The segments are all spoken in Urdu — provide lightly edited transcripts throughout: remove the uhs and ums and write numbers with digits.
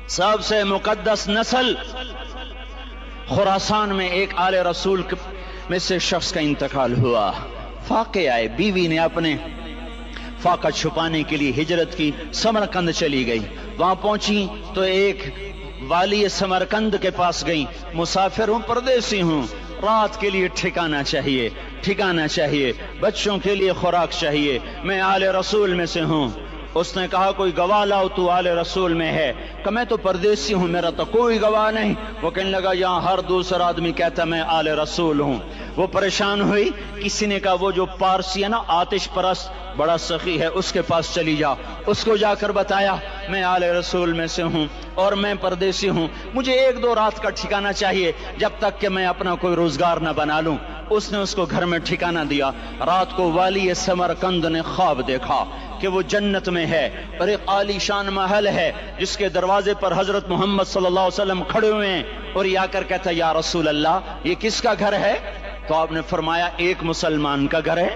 سب سے مقدس نسل خراسان میں ایک آل رسول میں سے شخص کا انتقال ہوا. فاقے آئے، بیوی نے اپنے فاقہ چھپانے کے لیے ہجرت کی، سمرقند چلی گئی. وہاں پہنچی تو ایک والی سمرقند کے پاس گئی. مسافر ہوں، پردیسی ہوں، رات کے لیے ٹھکانہ چاہیے، ٹھکانہ چاہیے، بچوں کے لیے خوراک چاہیے، میں آل رسول میں سے ہوں. اس نے کہا کوئی گواہ لاؤ، تو آل رسول میں ہے. کہ میں تو پردیسی ہوں، میرا تو کوئی گواہ نہیں. وہ کہنے لگا یہاں ہر دوسرا آدمی کہتا میں آل رسول ہوں. وہ پریشان ہوئی. کسی نے کہا وہ جو پارسی ہے نا، آتش پرست بڑا سخی ہے، اس کے پاس چلی جا. اس کو جا کر بتایا میں آل رسول میں سے ہوں اور میں پردیسی ہوں، مجھے 1-2 رات کا ٹھکانہ چاہیے جب تک کہ میں اپنا کوئی روزگار نہ بنا لوں. اس نے اس کو گھر میں ٹھکانہ دیا. رات کو والی سمرقند نے خواب دیکھا کہ وہ جنت میں ہے اور ایک عالی شان محل ہے جس کے دروازے پر حضرت محمد صلی اللہ علیہ وسلم کھڑے ہوئے ہیں. اور یہ آ کر کہتا یا رسول اللہ یہ کس کا گھر ہے؟ تو آپ نے فرمایا ایک مسلمان کا گھر ہے.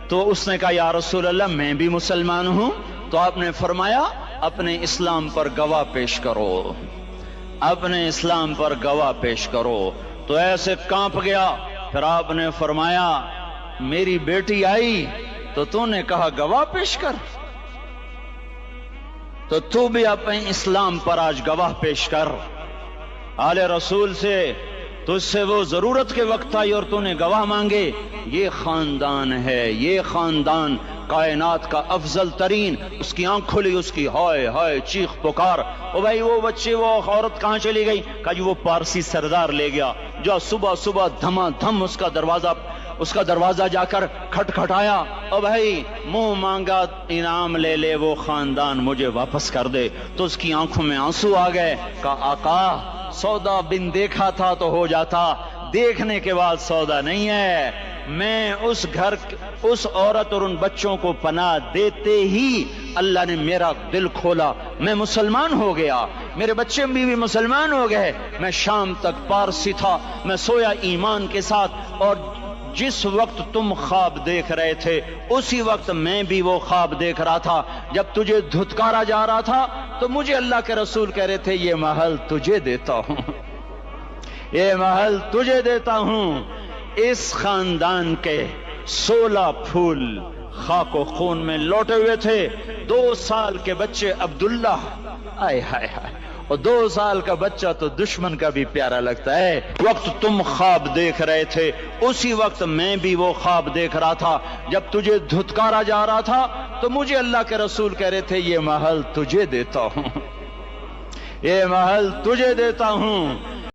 تو اس نے کہا یا رسول اللہ میں بھی مسلمان ہوں. تو آپ نے فرمایا اپنے اسلام پر گواہ پیش کرو، اپنے اسلام پر گواہ پیش کرو. تو ایسے کانپ گیا. پھر آپ نے فرمایا میری بیٹی آئی تو تو نے کہا گواہ پیش کر، تو تو بھی اپنے اسلام پر آج گواہ پیش کر. آل رسول سے تجھ سے وہ ضرورت کے وقت آئی اور تو نے گواہ مانگے. یہ خاندان ہے، یہ خاندان کائنات کا افضل ترین. اس کی آنکھ کھلی، اس کی ہائے ہائے چیخ پکار. او بھائی وہ بچے وہ عورت کہاں چلی گئی؟ کہا جی وہ پارسی سردار لے گیا. جو صبح صبح دھما دھم اس کا دروازہ جا کر کھٹکھٹایا. او بھائی منہ مانگا انعام لے لے، وہ خاندان مجھے واپس کر دے. تو اس کی آنکھوں میں آنسو آ گئے. کہا آقا سودا بن دیکھا تھا تو ہو جاتا، دیکھنے کے بعد سودا نہیں ہے. میں اس گھر اس عورت اور ان بچوں کو پناہ دیتے ہی اللہ نے میرا دل کھولا، میں مسلمان ہو گیا، میرے بچے بھی مسلمان ہو گئے. میں شام تک پارسی تھا، میں سویا ایمان کے ساتھ، اور جس وقت تم خواب دیکھ رہے تھے اسی وقت میں بھی وہ خواب دیکھ رہا تھا. جب تجھے دھتکارا جا رہا تھا تو مجھے اللہ کے رسول کہہ رہے تھے یہ محل تجھے دیتا ہوں، یہ محل تجھے دیتا ہوں. اس خاندان کے 16 پھول خاک و خون میں لوٹے ہوئے تھے. 2 سال کے بچے عبداللہ، آئے ہائے ہائے، اور 2 سال کا بچہ تو دشمن کا بھی پیارا لگتا ہے. وقت تم خواب دیکھ رہے تھے اسی وقت میں بھی وہ خواب دیکھ رہا تھا. جب تجھے دھتکارا جا رہا تھا تو مجھے اللہ کے رسول کہہ رہے تھے یہ محل تجھے دیتا ہوں، یہ محل تجھے دیتا ہوں.